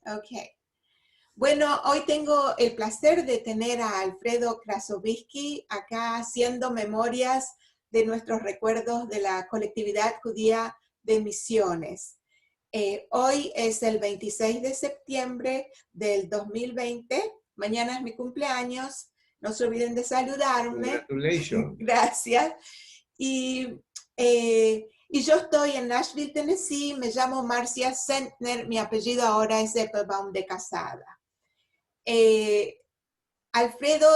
Ok. Bueno, hoy tengo el placer de tener a Alfredo Krasovitsky acá haciendo memorias de nuestros recuerdos de la colectividad judía de Misiones. Hoy es el 26 de septiembre del 2020. Mañana es mi cumpleaños. No se olviden de saludarme. Congratulations. Gracias. Y, y yo estoy en Nashville, Tennessee. Me llamo Marcia Sentner. Mi apellido ahora es Eppelbaum de Casada. Alfredo,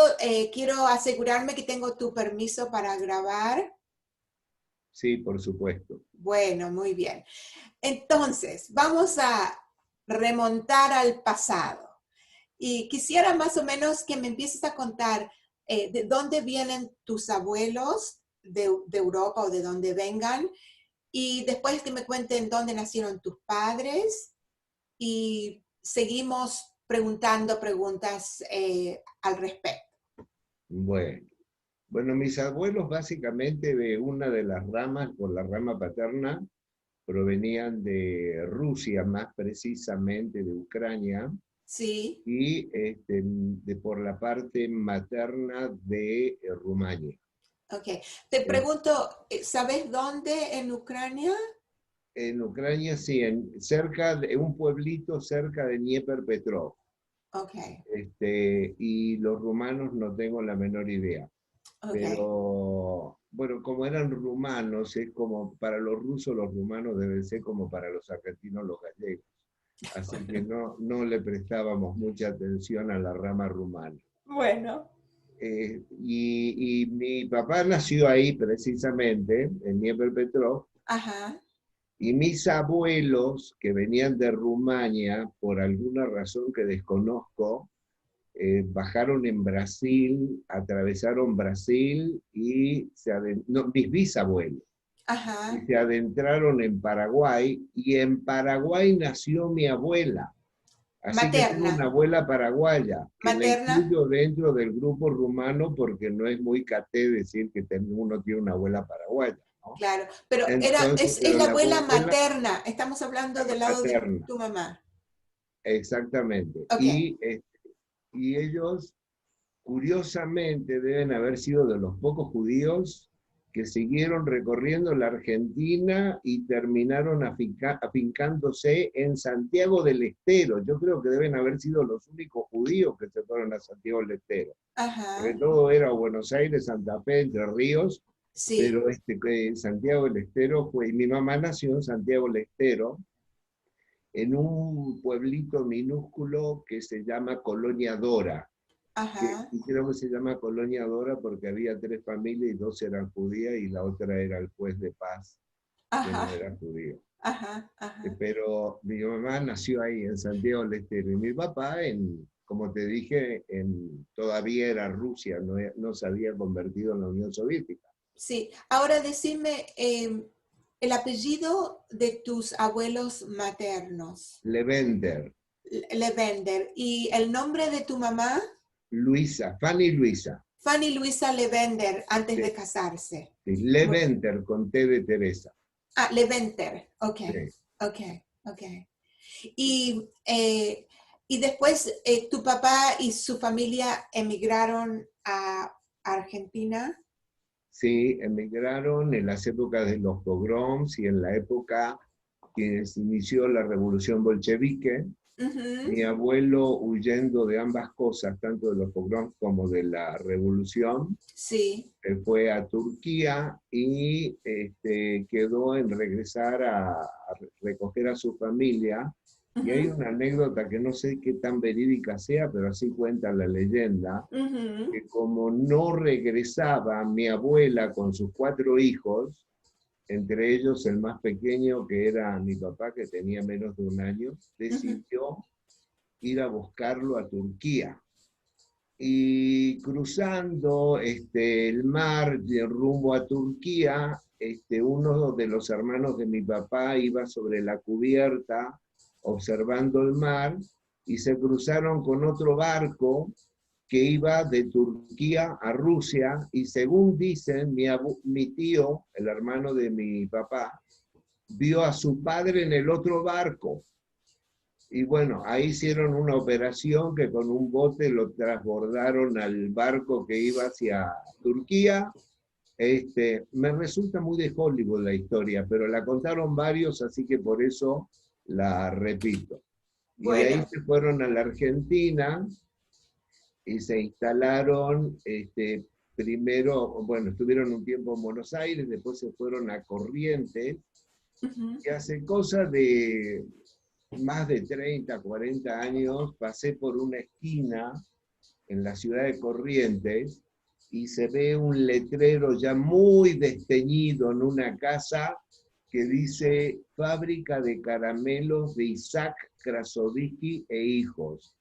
quiero asegurarme que tengo tu permiso para grabar. Sí, por supuesto. Bueno, muy bien. Entonces, vamos a remontar al pasado. Y quisiera más o menos que me empieces a contar de dónde vienen tus abuelos de Europa o de dónde vengan. Y después que me cuenten dónde nacieron tus padres. Y seguimos preguntando preguntas al respecto. Bueno, mis abuelos básicamente de una de las ramas, por la rama paterna, provenían de Rusia, más precisamente de Ucrania, Sí, y por la parte materna de Rumania. ok. Te Eh, pregunto, ¿sabes dónde en Ucrania? En Ucrania, sí, cerca de un pueblito cerca de Dnieperpetrov. Ok, Y los rumanos no tengo la menor idea. ok. Pero, bueno, como eran rumanos, es como para los rusos los rumanos deben ser como para los argentinos los gallegos. Así que no le prestábamos mucha atención a la rama rumana. Bueno, Y mi papá nació ahí precisamente, en Dnieperpetrov, ajá. y mis abuelos, que venían de Rumania, por alguna razón que desconozco, bajaron en Brasil, atravesaron Brasil y no, mis bisabuelos, y Ajá, se adentraron en Paraguay, y en Paraguay nació mi abuela. Así que tengo materna, una abuela paraguaya, que la materna, incluyo dentro del grupo rumano porque no es muy caté decir que uno tiene una abuela paraguaya, ¿no? claro, pero Entonces, es pero la la abuela abuela materna, estamos hablando del lado de paterna, tu mamá. exactamente. Ok, Y ellos curiosamente deben haber sido de los pocos judíos que siguieron recorriendo la Argentina y terminaron afincándose en Santiago del Estero. Yo creo que deben haber sido los únicos judíos que se fueron a Santiago del Estero. Porque ajá, todo era Buenos Aires, Santa Fe, Entre Ríos, sí, pero Santiago del Estero fue, y mi mamá nació en Santiago del Estero, en un pueblito minúsculo que se llama Colonia Dora, ajá, y creo que se llama Colonia Dora porque había 3 familias y 2 eran judías y la otra era el juez de paz, que no ajá, era judío. ajá, ajá. Pero mi mamá nació ahí en Santiago del Estero y mi papá, como te dije, todavía era Rusia, no se había convertido en la Unión Soviética. Sí, ahora decime el apellido de tus abuelos maternos, Leventer, Levender, y el nombre de tu mamá, Luisa, Fanny Luisa, Fanny Luisa Levender, antes de sí, casarse. sí, Muy- Leventer con T de Teresa. Ah, Leventer, ok, Sí. ok, ok. Y, y después tu papá y su familia emigraron a Argentina. Sí, emigraron en las épocas de los pogroms y en la época que se inició la revolución bolchevique. Ujú, Mi abuelo, huyendo de ambas cosas, tanto de los pogroms como de la revolución, sí. fue a Turquía y quedó en regresar a recoger a su familia. Y hay Ujú, una anécdota que no sé qué tan verídica sea, pero así cuenta la leyenda, ujú, que como no regresaba mi abuela con sus 4 hijos, entre ellos el más pequeño, que era mi papá, que tenía menos de 1 año, ujú. decidió ir a buscarlo a Turquía. Y cruzando el mar de rumbo a Turquía, uno de los hermanos de mi papá iba sobre la cubierta observando el mar y se cruzaron con otro barco que iba de Turquía a Rusia, y según dicen, mi tío, el hermano de mi papá, vio a su padre en el otro barco Y bueno, ahí hicieron una operación que con un bote lo transbordaron al barco que iba hacia Turquía. Me resulta muy de Hollywood la historia, pero la contaron varios, así que por eso la repito. Y de ahí Bueno, se fueron a la Argentina y se instalaron, primero, bueno, estuvieron un tiempo en Buenos Aires, después se fueron a Corrientes, ujú, y hace cosa de más de 30, 40 años pasé por una esquina en la ciudad de Corrientes y se ve un letrero ya muy desteñido en una casa que dice Fábrica de Caramelos de Isaac Krasovitsky e Hijos.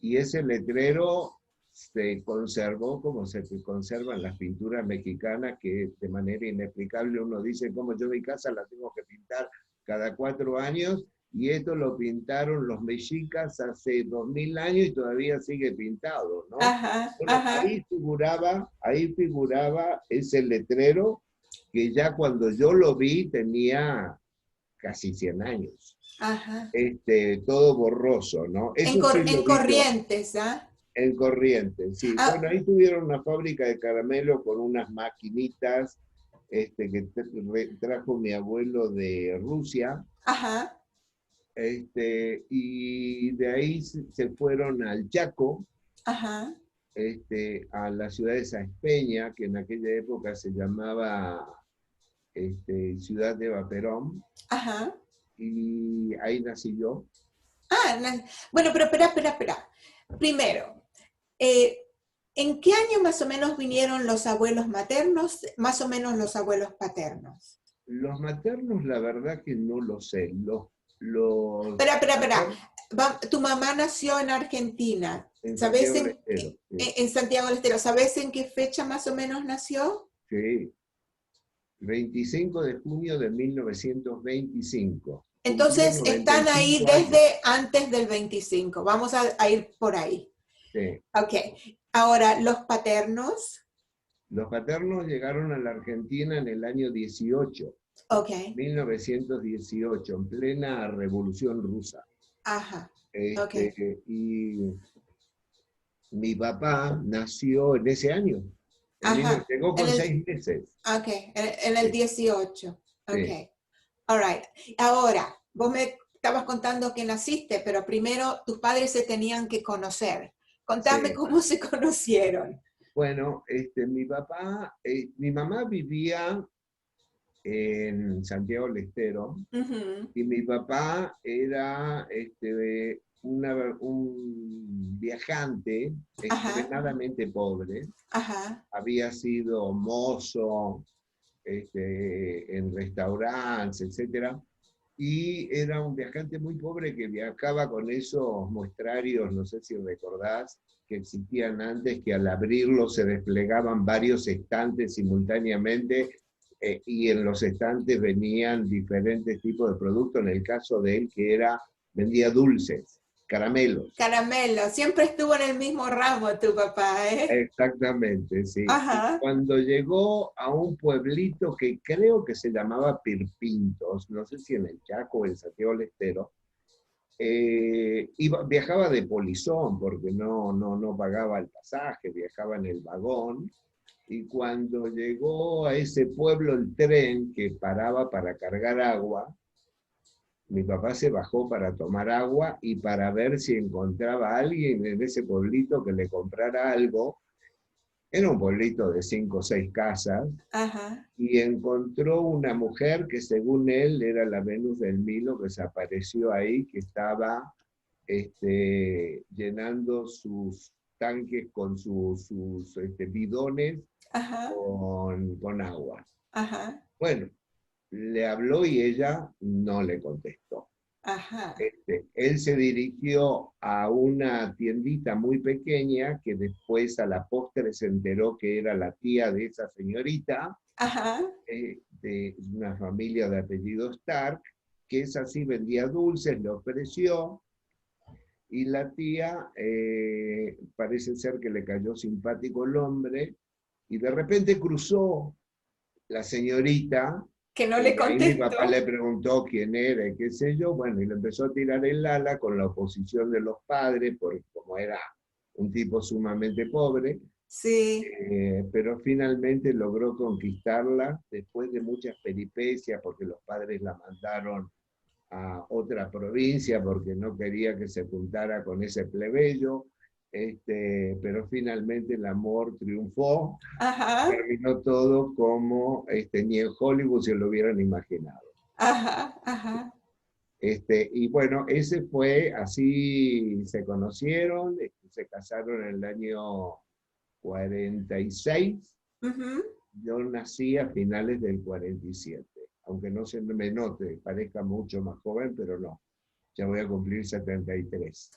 Y ese letrero se conservó como se conservan las pinturas mexicanas, que de manera inexplicable uno dice, como yo mi casa la tengo que pintar cada 4 años, y esto lo pintaron los mexicas hace 2000 años y todavía sigue pintado, ¿no? ajá, Bueno, ajá, ahí figuraba ese letrero que ya cuando yo lo vi tenía casi 100 años. ajá. Todo borroso, ¿no? Eso sí En lo vi yo Corrientes, ¿ah? en Corrientes, sí. Ah, Bueno, ahí tuvieron una fábrica de caramelo con unas maquinitas que trajo mi abuelo de Rusia, ajá, y de ahí se fueron al Chaco, ajá, a la ciudad de Saespeña, que en aquella época se llamaba Ciudad de Vaperón, ajá. y ahí nací yo. Bueno, pero espera. Primero, eh, ¿en qué año más o menos vinieron los abuelos maternos, más o menos los abuelos paternos? Los maternos, la verdad que no lo sé. Los Espera. paternos Tu mamá nació en Argentina. en ¿Sabes Santiago del Estero, sí. en Santiago del Estero? ¿Sabes en qué fecha más o menos nació? Sí, 25 de junio de 1925. Cumplió Entonces, están ahí 95 años. desde antes del 25. Vamos a ir por ahí. Sí. Ok. Ahora, los paternos. Los paternos llegaron a la Argentina en el año 18, Ok. 1918, en plena Revolución Rusa. Ajá. Ok. Y mi papá nació en ese año. Ajá. Llegó En con el, 6 meses. ok. En el Sí, 18. Ok. sí, All right. Ahora, vos me estabas contando que naciste, pero primero tus padres se tenían que conocer. Contame sí. cómo se conocieron. Bueno, mi mamá vivía en Santiago del Estero, Ujú. y mi papá era un viajante Ajá. extremadamente pobre. Ajá. Había sido mozo en restaurantes, etcétera, y era un viajante muy pobre que viajaba con esos muestrarios, no sé si recordás, que existían antes, que al abrirlos se desplegaban varios estantes simultáneamente, y en los estantes venían diferentes tipos de productos. En el caso de él, vendía dulces, caramelos. Caramelo. Siempre estuvo en el mismo ramo tu papá, ¿eh? Exactamente, sí. Y Ajá. cuando llegó a un pueblito que creo que se llamaba Pirpintos, no sé si en el Chaco o en Santiago del Estero, viajaba de polizón porque no pagaba el pasaje, viajaba en el vagón. Y cuando llegó a ese pueblo el tren que paraba para cargar agua, mi papá se bajó para tomar agua y para ver si encontraba a alguien en ese pueblito que le comprara algo. Era un pueblito de 5 o 6 casas, Ajá. y encontró una mujer que según él era la Venus del Milo, que se apareció ahí, que estaba llenando sus tanques con sus bidones Ajá. con agua. Ajá. Bueno, le habló y ella no le contestó. Ajá. Él se dirigió a una tiendita muy pequeña que después a la postre se enteró que era la tía de esa señorita, Ajá. de una familia de apellido Stark, que es así, vendía dulces, le ofreció, y la tía parece ser que le cayó simpático el hombre, y de repente cruzó la señorita Que no le Ahí mi contestó. papá le preguntó quién era y qué sé yo, bueno, y le empezó a tirar el ala con la oposición de los padres, porque como era un tipo sumamente pobre, Sí. pero finalmente logró conquistarla después de muchas peripecias, porque los padres la mandaron a otra provincia porque no quería que se juntara con ese plebeyo, pero finalmente el amor triunfó, Ajá, terminó todo como ni en Hollywood se lo hubieran imaginado. ajá, ajá. Y bueno, ese fue, así se conocieron, se casaron en el año 46. Ujú. Yo nací a finales del 47, aunque no se me note, parezca mucho más joven, pero no, ya voy a cumplir 73.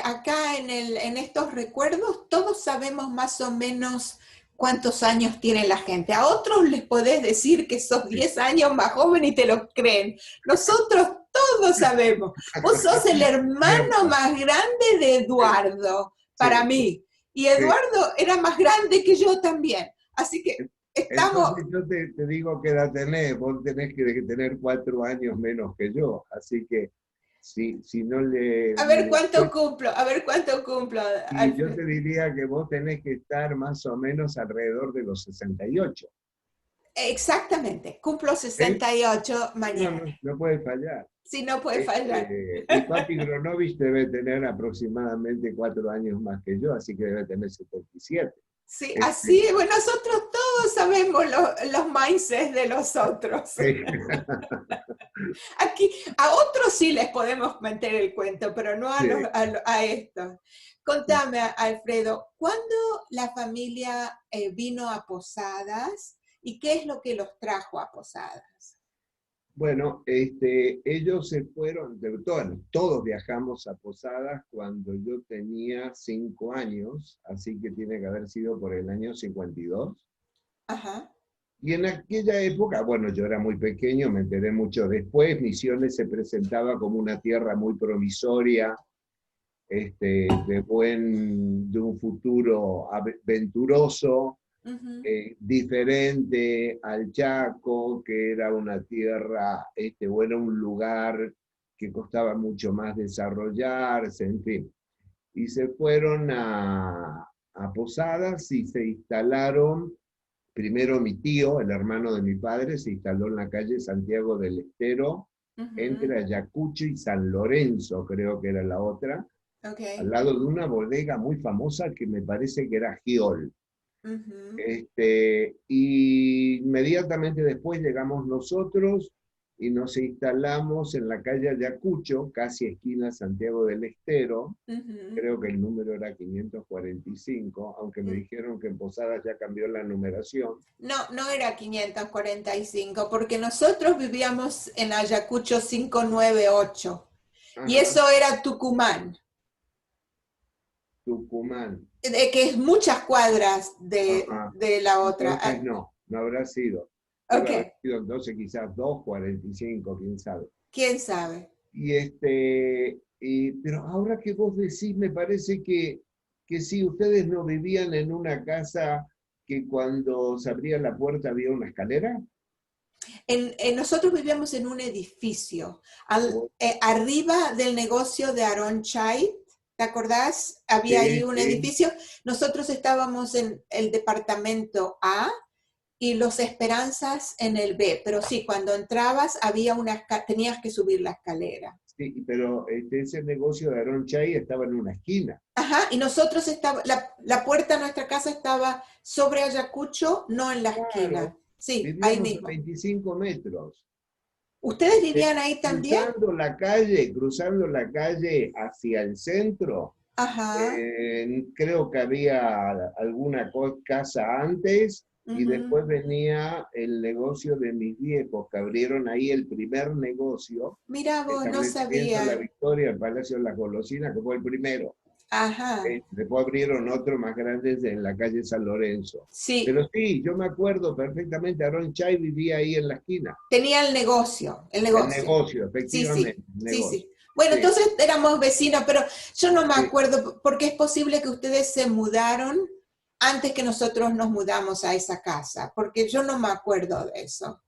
Acá en estos recuerdos todos sabemos más o menos cuántos años tiene la gente. A otros les podés decir que sos Sí. 10 años más joven y te lo creen. Nosotros todos sabemos. Vos sos el hermano Cierto, más grande de Eduardo, para sí, mí. Y sí. Eduardo era más grande que yo también. Así que estamos. Entonces yo te digo qué edad tenés, vos tenés que tener 4 años menos que yo, así que si no A ver cuánto cumplo, a ver cuánto cumplo, y yo Alfred. te diría que vos tenés que estar más o menos alrededor de los 68. Exactamente, cumplo ¿Sí? 68 No, mañana. no, no puede fallar. Sí, no puede fallar. Y Papi Gronovich debe tener aproximadamente 4 años más que yo, así que debe tener 77. Sí, Este, así, bueno, nosotros todos sabemos los mindsets de los otros. sí. Aquí, a otros sí les podemos meter el cuento, pero no a, Sí. a estos. Contame, Alfredo, ¿cuándo la familia vino a Posadas y qué es lo que los trajo a Posadas? Bueno, ellos se fueron, todos viajamos a Posadas cuando yo tenía 5 años, así que tiene que haber sido por el año 52. Ajá. Y en aquella época, bueno, yo era muy pequeño, me enteré mucho después, Misiones se presentaba como una tierra muy provisoria, de un futuro venturoso, Uh-huh. diferente al Chaco, que era una tierra, o era un lugar que costaba mucho más desarrollarse, en fin. Y se fueron a Posadas y se instalaron. Primero mi tío, el hermano de mi padre, se instaló en la calle Santiago del Estero, Uh-huh. entre Ayacucho y San Lorenzo, creo que era la otra, al Okay. lado de una bodega muy famosa que me parece que era Giol. Uh-huh. Y inmediatamente después llegamos nosotros y nos instalamos en la calle Ayacucho, casi esquina Santiago del Estero. Uh-huh. Creo que el número era 545, aunque me dijeron que en Posadas ya cambió la numeración. No, no era 545, porque nosotros vivíamos en Ayacucho 598 y Ajá, eso era Tucumán, Tucumán. que es muchas cuadras Ajá. de la otra. Entonces no habrá sido. Debe haber Ok, sido entonces quizás 245, quién sabe. quién sabe. Pero ahora que vos decís, me parece que sí, ustedes no vivían en una casa que cuando se abría la puerta había una escalera. Nosotros vivíamos en un edificio, O- arriba del negocio de Aaron Chait, ¿te acordás? Había ahí Sí, un sí. edificio. Nosotros estábamos en el departamento A y Los Esperanzas en el B, pero sí, cuando entrabas tenías que subir la escalera. Sí, pero ese negocio de Aaron Chay estaba en una esquina. Ajá, y nosotros la puerta de nuestra casa estaba sobre Ayacucho, no en la esquina. Claro, Sí, ahí vivíamos a mismo. 25 metros. ¿Ustedes vivían ahí también? Cruzando la calle hacia el centro, Ajá. creo que había alguna casa antes y Uh-huh. después venía el negocio de mis viejos, que abrieron ahí el primer negocio, Mira vos, no establecimiento de la sabía. Victoria, el Palacio de la Golosina, que fue el primero. Ajá. Después abrieron otro más grande en la calle San Lorenzo. Sí, Pero sí, yo me acuerdo perfectamente, Aaron Chay vivía ahí en la esquina. tenía el negocio, el El negocio. negocio, Sí, efectivamente, sí, el sí, negocio. sí. Bueno, Sí, entonces éramos vecinos, pero yo no me sí. acuerdo, porque es posible que ustedes se mudaron antes que nosotros nos mudamos a esa casa, porque yo no me acuerdo de eso.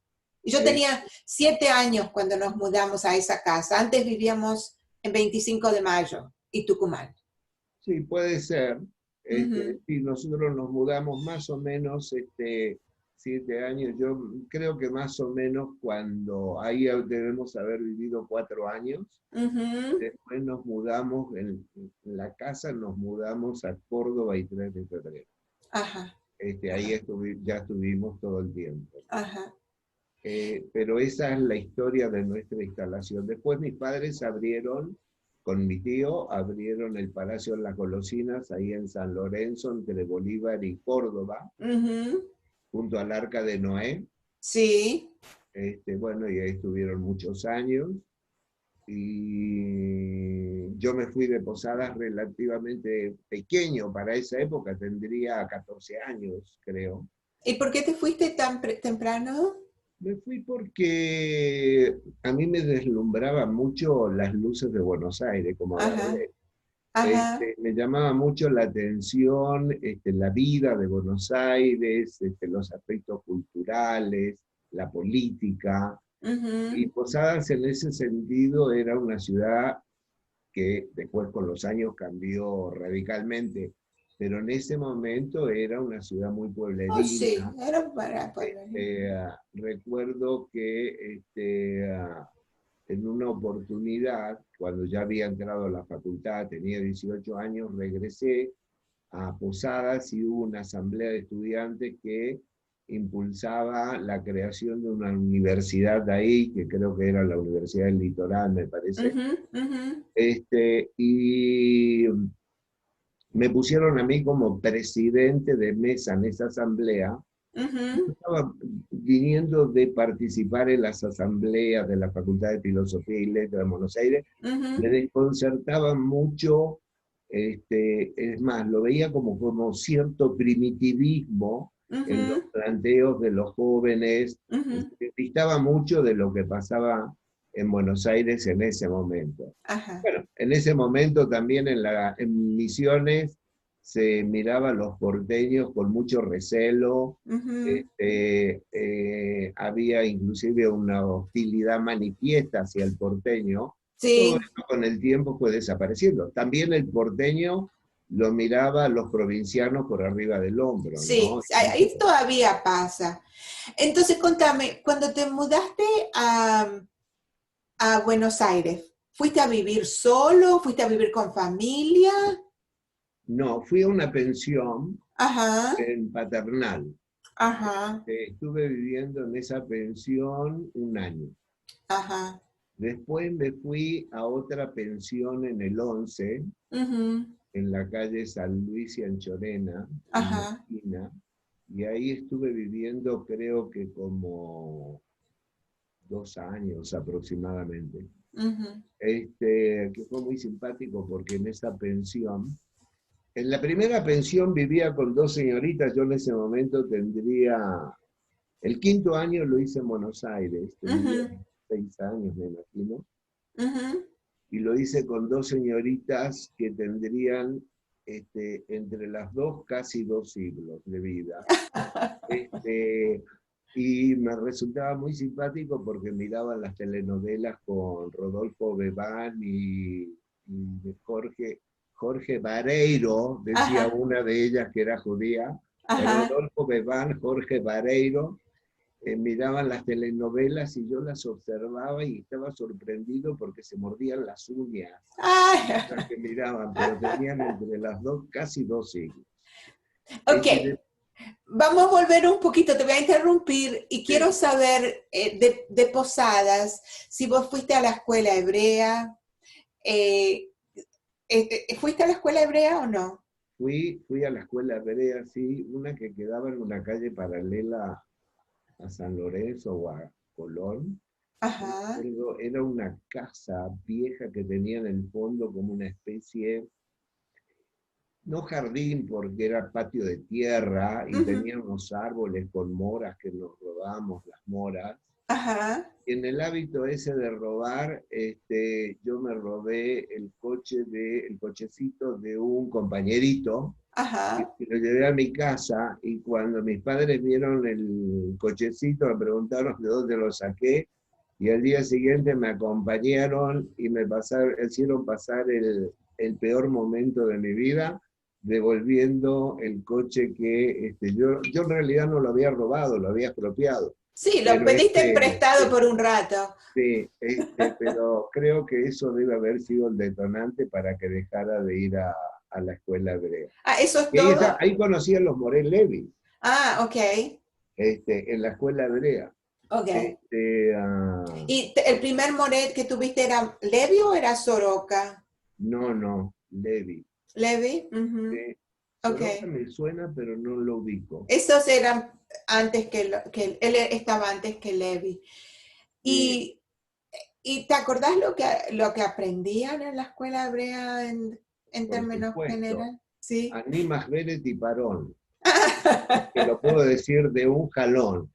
Y yo Eh, tenía 7 años cuando nos mudamos a esa casa. Antes vivíamos en 25 de Mayo y Tucumán. sí, puede ser. Ujú, Sí, nosotros nos mudamos más o menos 7 años. Yo creo que más o menos cuando ahí debemos haber vivido 4 años. ujú. Después nos mudamos, en la casa nos mudamos a Córdoba y 3 de febrero. Ajá, Ahí ajá, ya estuvimos todo el tiempo. ajá. Pero esa es la historia de nuestra instalación. Después mis padres abrieron, con mi tío, abrieron el Palacio en las Golosinas, ahí en San Lorenzo, entre Bolívar y Córdoba, Ujú. junto al Arca de Noé. Sí. Bueno, y ahí estuvieron muchos años. Y yo me fui de Posadas relativamente pequeño para esa época, tendría 14 años, creo. ¿Y por qué te fuiste tan temprano? Me fui porque a mí me deslumbraba mucho las luces de Buenos Aires como Ajá, Gardel. ajá. Me llamaba mucho la atención la vida de Buenos Aires, los aspectos culturales, la política. Y Ujú. Posadas en ese sentido era una ciudad que después con los años cambió radicalmente, pero en ese momento era una ciudad muy Oh, sí, pueblerina. era para. Recuerdo que en una oportunidad, cuando ya había entrado a la facultad, tenía 18 años, regresé a Posadas y hubo una asamblea de estudiantes que impulsaba la creación de una universidad de ahí, que creo que era la Universidad del Litoral, me parece. Ujú, ujú, Y me pusieron a mí como presidente de mesa en esa asamblea. Yo ujú, estaba viniendo de participar en las asambleas de la Facultad de Filosofía y Letras de Buenos Aires. Me ujú, desconcertaba mucho, es más, lo veía como cierto primitivismo en los ujú, planteos de los jóvenes. ujú. Distaba mucho de lo que pasaba en Buenos Aires en ese momento. Ajá. Bueno, en ese momento también en Misiones se miraba a los porteños con mucho recelo. Ujú. Había inclusive una hostilidad manifiesta hacia el porteño. Todo Sí, esto con el tiempo fue desapareciendo. También el porteño lo miraba a los provincianos por arriba del hombro, sí, ¿no? ahí todavía pasa. Entonces, contame, cuando te mudaste a Buenos Aires, ¿fuiste a vivir solo? ¿Fuiste a vivir con familia? No, fui a una pensión Ajá, en Paternal. ajá, Estuve viviendo en esa pensión un año. ajá. Después me fui a otra pensión en el 11, Ujú, en la calle San Luis y Anchorena, en la ajá, esquina, y ahí estuve viviendo creo que como 2 años aproximadamente. ujú, Que fue muy simpático porque en la primera pensión vivía con dos señoritas, yo en ese momento el quinto año lo hice en Buenos Aires, tendría ujú, 6 años me imagino, ujú. y lo hice con dos señoritas que tendrían entre las dos casi 2 siglos de vida. Este, y me resultaba muy simpático porque miraban las telenovelas con Rodolfo Bebán y Jorge Vareiro, decía Ajá, una de ellas que era judía, ajá. Rodolfo Bebán, Jorge Vareiro, miraban las telenovelas y yo las observaba y estaba sorprendido porque se mordían las uñas Ay, las que miraban, pero tenían entre las dos casi 2 siglos. ok, Este, vamos a volver un poquito, te voy a interrumpir y quiero de- saber de Posadas, si vos fuiste a la escuela hebrea, eh, ¿fuiste a la escuela hebrea o no? fui a la escuela Berea, sí, una que quedaba en una calle paralela a San Lorenzo o a Colón. No me Ajá, acuerdo, era una casa vieja que tenía en el fondo como una especie, no jardín porque era patio de tierra y ujú, tenía unos árboles con moras que nos robábamos las moras. Ajá, En el hábito ese de robar, yo me robé el cochecito de un compañerito y ajá. lo llevé a mi casa y cuando mis padres vieron el cochecito me preguntaron de dónde lo saqué y al día siguiente me acompañaron y hicieron pasar el peor momento de mi vida devolviendo el coche que yo en realidad no lo había robado, lo había expropiado. Sí, lo Pero pediste prestado por un rato. sí, pero creo que eso debe haber sido el detonante para que dejara de ir a la escuela hebrea. Ah, ¿eso es Y ahí, todo? ahí conocí a los Morel Levi, Ah, ok, en la escuela hebrea. ok. Este, ah, ¿Y el primer Moret que tuviste era Levi o era Soroka? no, no, Levi. Levi, ujú, ok. Soroka me suena, pero no lo ubico. Esos eran antes que él estaba antes que Levi. Sí, ¿Y, y te acordás lo que aprendían en la escuela hebrea en por términos supuesto. generales? Sí. Animas Beret y Parón. Te lo puedo decir de un jalón.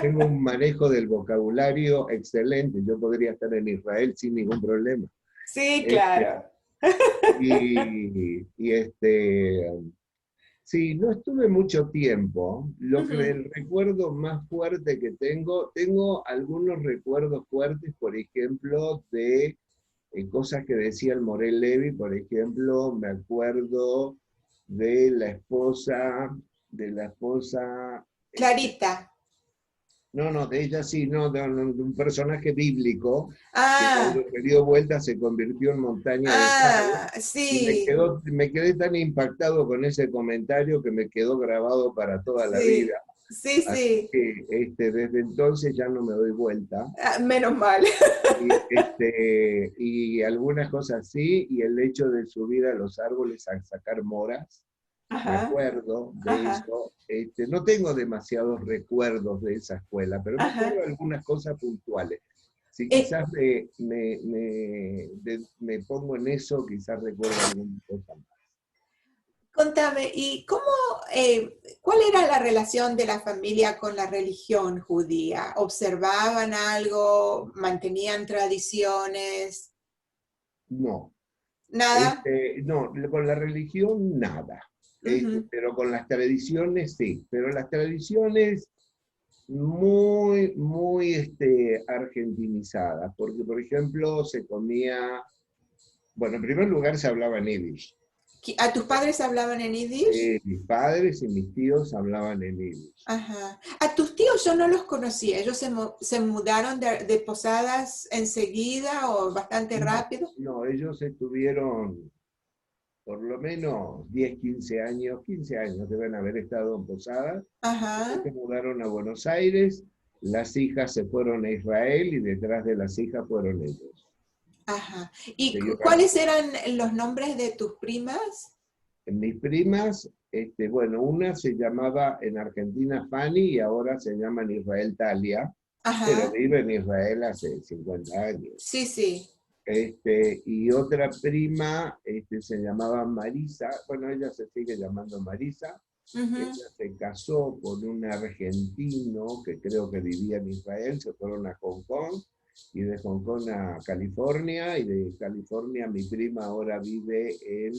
Tengo un manejo del vocabulario excelente. Yo podría estar en Israel sin ningún problema. Sí, Este, claro. y sí, no estuve mucho tiempo. Ujú. El recuerdo más fuerte que tengo algunos recuerdos fuertes, por ejemplo, de cosas que decía el Morel Levy. Por ejemplo, me acuerdo de la esposa, este, Clarita. no, no, de ella sí, no, de un personaje bíblico que cuando Ah, se dio vuelta se convirtió en montaña de sal. Y sí, me quedé tan impactado con ese comentario que me quedó grabado para toda la vida. sí, sí, Así sí. que desde entonces ya no me doy vuelta. Ah, menos mal. Y algunas cosas sí, y el hecho de subir a los árboles a sacar moras, me Ajá, acuerdo de ajá, eso. No tengo demasiados recuerdos de esa escuela, pero me acuerdo ajá. de algunas cosas puntuales. Si Eh, quizás me pongo en eso, quizás recuerdo alguna cosa más. Contame, ¿y cuál era la relación de la familia con la religión judía? ¿Observaban algo? ¿Mantenían tradiciones? No, ¿Nada? no, con la religión nada. Ujú. Pero con las tradiciones sí, pero las tradiciones muy, muy argentinizadas, porque por ejemplo se comía, bueno, en primer lugar se hablaba en yiddish. ¿A tus padres hablaban en Yiddish? Mis padres y mis tíos hablaban en yiddish. Ajá. A tus tíos yo no los conocía. ¿Ellos se mudaron de Posadas enseguida o bastante No, rápido? no, ellos estuvieron por lo menos 10 15 años deben haber estado en Posadas. Después Ajá, se mudaron a Buenos Aires, las hijas se fueron a Israel y detrás de las hijas fueron ellos. ajá. ¿Y Seguidamente. cuáles eran los nombres de tus primas? Mis primas, bueno, una se llamaba en Argentina Fanny y ahora se llama en Israel Talia, pero Ajá. vive en Israel hace 50 años. Sí, sí. Y otra prima se llamaba Marisa, bueno, ella se sigue llamando Marisa. Ujú. Ella se casó con un argentino que creo que vivía en Israel, se fueron a Hong Kong y de Hong Kong a California y de California mi prima ahora vive en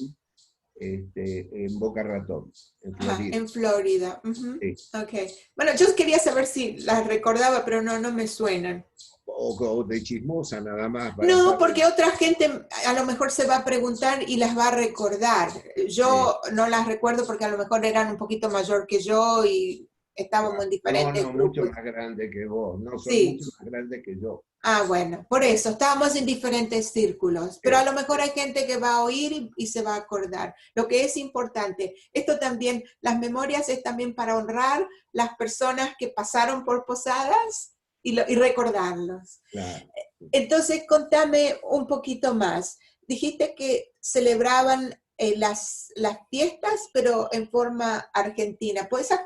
Boca Ratón, en Ajá, Florida. en Florida. Ujú. Sí. Ok. Bueno, yo quería saber si las recordaba, pero no, no me suenan. O de chismosa nada más para No, saber. porque otra gente a lo mejor se va a preguntar y las va a recordar. Sí, Yo no las recuerdo porque a lo mejor eran un poquito mayor que yo y estábamos claro. en No, diferentes no, mucho grupos. más grande que vos. No, son Sí. mucho más grandes que yo. Ah, bueno, por eso, estábamos en diferentes círculos, pero a Sí, lo mejor hay gente que va a oír y se va a acordar. Lo que es importante, esto también, las memorias es también para honrar las personas que pasaron por Posadas y recordarlos. claro. Entonces, contame un poquito más. Dijiste que celebraban las fiestas, pero en forma argentina. ¿Puedes No,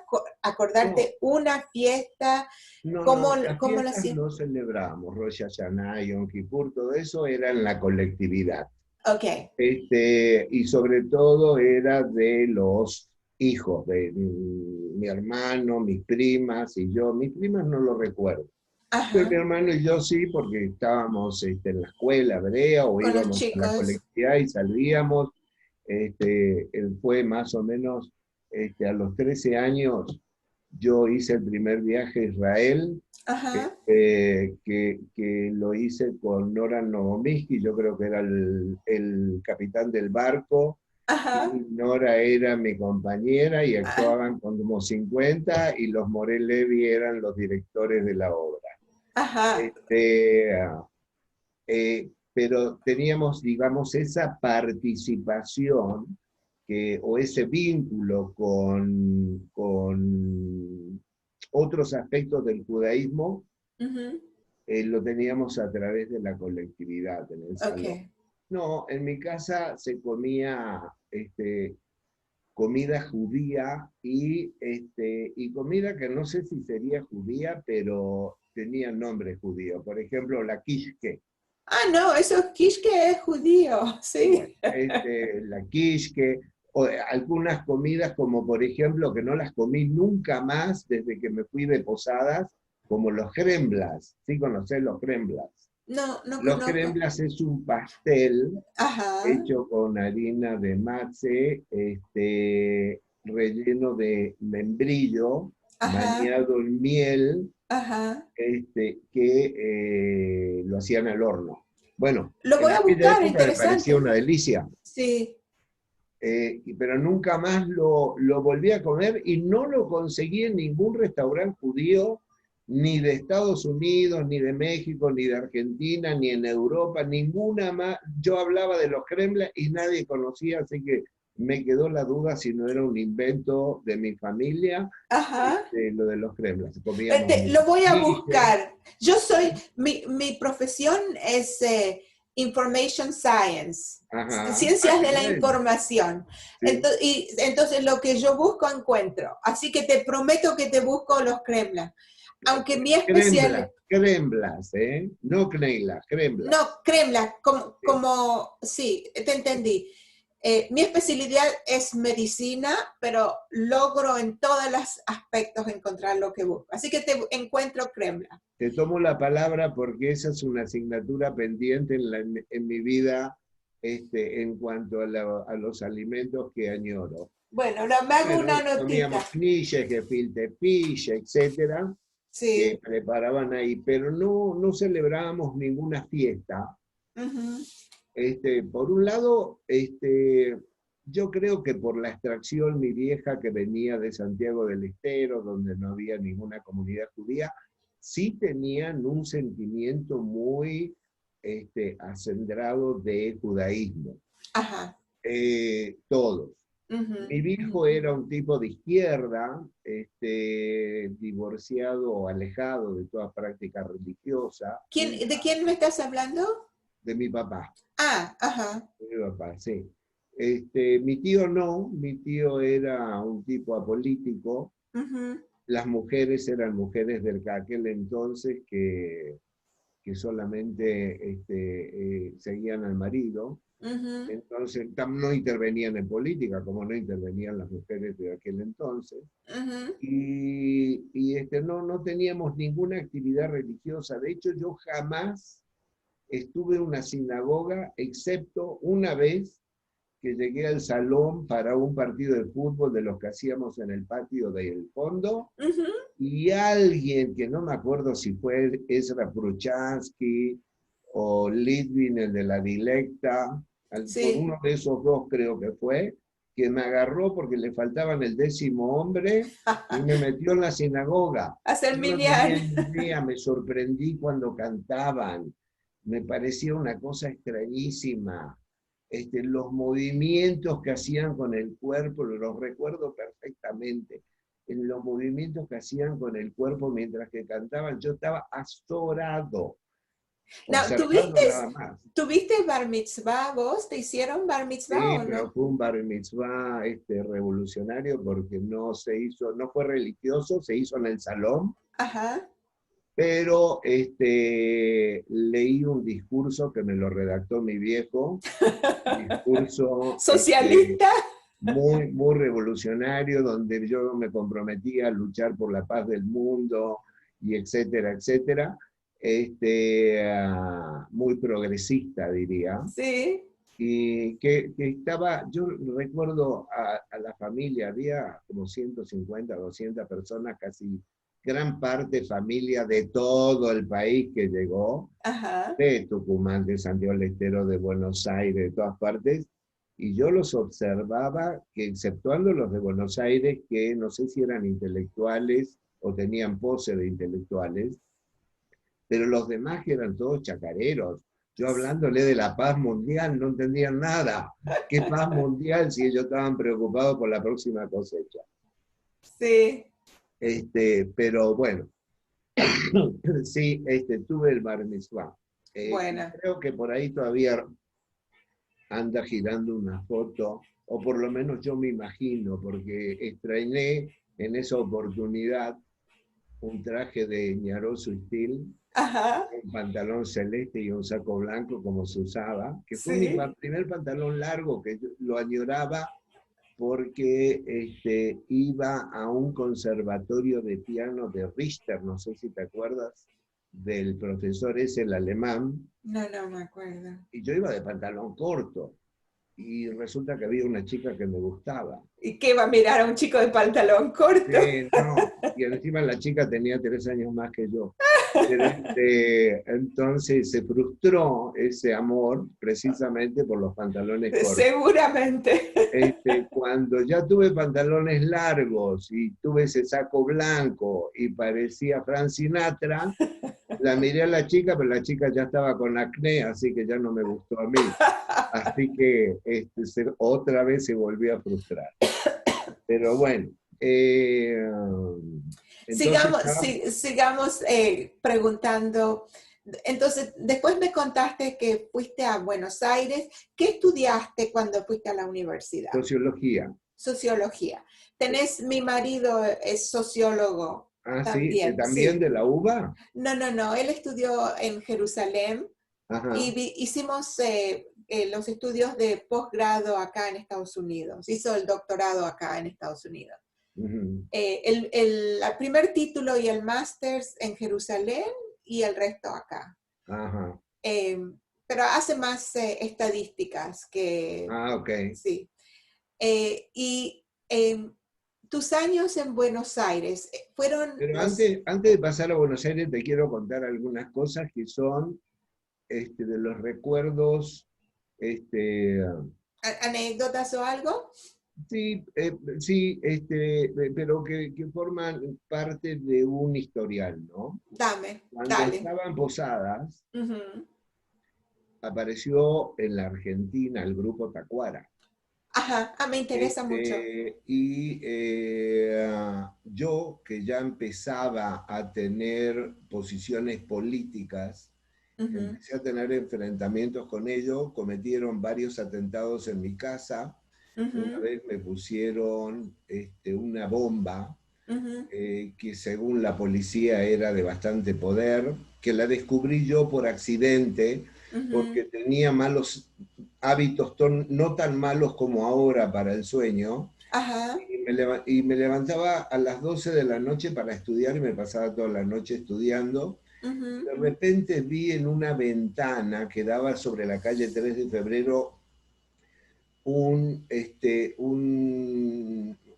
acordarte una fiesta? no, ¿Cómo, no, las cómo lo fiestas hacían? no celebramos, Rosh Hashanah, Yom Kippur, todo eso era en la colectividad. Ok. Y sobre todo era de los hijos de mi hermano, mis primas y yo. Mis primas no lo recuerdo. Pero mi Ajá, hermano y yo sí, porque estábamos en la escuela hebrea o con los íbamos a la chicos. colectividad y salíamos. Él fue más o menos a los 13 años, yo hice el primer viaje a Israel, Ajá, que lo hice con Nora Novomirsky, yo creo que era el capitán del barco, ajá, y Nora era mi compañera y ah, actuaban como 50 y los Morel Levy eran los directores de la obra. ajá, Este, pero teníamos, digamos, esa participación o ese vínculo con otros aspectos del judaísmo, ujú, lo teníamos a través de la colectividad en el salón. ok. No, en mi casa se comía comida judía y comida que no sé si sería judía, pero tenía nombre judío. Por ejemplo, la kishke. Ah, no, eso es Kishke es judío, Bueno, sí. la kishke, o algunas comidas como por ejemplo que no las comí nunca más desde que me fui de Posadas, como los kremblas. ¿Sí conocés los kremblas? No, no Los conozco. kremblas es un pastel Ajá, hecho con harina de matze, relleno de membrillo, ajá, bañado en miel, ajá. que lo hacían al horno. Bueno, Lo en voy a aquella buscar, época me parecía interesante. una delicia, Sí. pero nunca más lo volví a comer y no lo conseguí en ningún restaurante judío, ni de Estados Unidos, ni de México, ni de Argentina, ni en Europa, ninguna más. Yo hablaba de los Kremlin y nadie conocía, así que me quedó la duda si no era un invento de mi familia, Ajá. lo de los Kremlin. Comíamos Lo voy a quiche. buscar. Mi profesión es Information Science, Ajá. Ah, ciencias qué de la bueno. información. Sí. Entonces lo que yo busco, encuentro. Así que te prometo que te busco los Kremlin. Aunque mi especial, Kremblas, Kremblas, ¿eh? No Kneila, no, Kremblas. Kremlin, Sí. sí, te entendí. Mi especialidad es medicina, pero logro en todos los aspectos encontrar lo que busco. Así que te encuentro Kremlin. Te tomo la palabra porque esa es una asignatura pendiente en mi vida en cuanto a los alimentos que añoro. Bueno, me hago Bueno, una comíamos notita. knishes, gefilte fish, etcétera, que Sí. preparaban ahí, pero no celebrábamos ninguna fiesta. Ujú. Por un lado, yo creo que por la extracción, mi vieja que venía de Santiago del Estero, donde no había ninguna comunidad judía, sí tenían un sentimiento muy acendrado de judaísmo, Ajá. todos. Ujú, Mi ujú. viejo era un tipo de izquierda, divorciado o alejado de toda práctica religiosa, ¿De quién me estás hablando? de mi papá. Ah, ajá. Mi papá, sí. Mi tío no, mi tío era un tipo apolítico, Ujú, las mujeres eran mujeres del aquel entonces que solamente seguían al marido, ujú, entonces no intervenían en política como no intervenían las mujeres de aquel entonces, ujú. y no teníamos ninguna actividad religiosa, de hecho yo jamás estuve en una sinagoga, excepto una vez que llegué al salón para un partido de fútbol de los que hacíamos en el patio del fondo, Ujú. y alguien, que no me acuerdo si fue Ezra Pruchansky o Litvin, el de la Dilecta, por Sí. uno de esos dos creo que fue, que me agarró porque le faltaban el 10.º hombre y me metió en la sinagoga. Hacer Yo no tenía minyan. ni idea, me sorprendí cuando cantaban, me parecía una cosa extrañísima. Los movimientos que hacían con el cuerpo, los recuerdo perfectamente. En los movimientos que hacían con el cuerpo mientras que cantaban, yo estaba azorado, No, observando nada más. ¿tuviste bar mitzvah vos? ¿Te hicieron bar mitzvah Sí, o pero no? fue un bar mitzvah revolucionario porque no se hizo, no fue religioso, se hizo en el salón, Ajá. pero leí un discurso que me lo redactó mi viejo, discurso ¿Socialista? muy, muy revolucionario, donde yo me comprometía a luchar por la paz del mundo, y etcétera, etcétera. Muy progresista, diría. Sí, Y que estaba, yo recuerdo a la familia, había como 150, 200 personas, casi gran parte familia de todo el país que llegó, ajá, de Tucumán, de Santiago del Estero, de Buenos Aires, de todas partes, y yo los observaba, que exceptuando los de Buenos Aires, que no sé si eran intelectuales o tenían pose de intelectuales, pero los demás que eran todos chacareros. Yo hablándole de la paz mundial no entendían nada. ¿Qué paz mundial si ellos estaban preocupados por la próxima cosecha? sí, Pero bueno, sí, tuve el bar mitzvah. Y bueno, creo que por ahí todavía anda girando una foto, o por lo menos yo me imagino, porque estrené en esa oportunidad un traje de Ñaroso Stil, ajá, un pantalón celeste y un saco blanco como se usaba, que fue mi sí, primer pantalón largo, que yo lo añoraba porque iba a un conservatorio de piano de Richter, no sé si te acuerdas, del profesor ese, el alemán, no, no me acuerdo. y yo iba de pantalón corto, y resulta que había una chica que me gustaba. ¿Y qué va a mirar a un chico de pantalón corto? No, y encima la chica tenía 3 años más que yo. Pero entonces se frustró ese amor precisamente por los pantalones cortos. Seguramente. Cuando ya tuve pantalones largos y tuve ese saco blanco y parecía Frank Sinatra, la miré a la chica, pero la chica ya estaba con acné, así que ya no me gustó a mí. Así que otra vez se volvió a frustrar. Pero bueno, entonces Sigamos, estaba sigamos preguntando. Entonces, después me contaste que fuiste a Buenos Aires. ¿Qué estudiaste cuando fuiste a la universidad? sociología. Sociología. Tenés, mi marido es sociólogo Ah, sí, también, también sí. de la UBA. No, no, no, él estudió en Jerusalén y Ajá. hicimos los estudios de posgrado acá en Estados Unidos. Hizo el doctorado acá en Estados Unidos. Ujú, El primer título y el máster en Jerusalén y el resto acá. ajá. Eh, pero hace más estadísticas que, Ah, ok. sí. Y tus años en Buenos Aires fueron Pero los antes de pasar a Buenos Aires, te quiero contar algunas cosas que son de los recuerdos. Este, anécdotas o algo. sí, sí, pero que forman parte de un historial, ¿no? Dame, Cuando dale. estaba en Posadas, Ujú. apareció en la Argentina el grupo Tacuara. Ajá, me interesa mucho. Yo, que ya empezaba a tener posiciones políticas, Ujú, empecé a tener enfrentamientos con ellos, cometieron varios atentados en mi casa. Una ujú, vez me pusieron una bomba ujú, que según la policía era de bastante poder, que la descubrí yo por accidente, porque ujú. tenía malos hábitos, no tan malos como ahora para el sueño, Ajá. y me levantaba a las 12 de la noche para estudiar y me pasaba toda la noche estudiando. Ujú. De repente vi en una ventana que daba sobre la calle 3 de febrero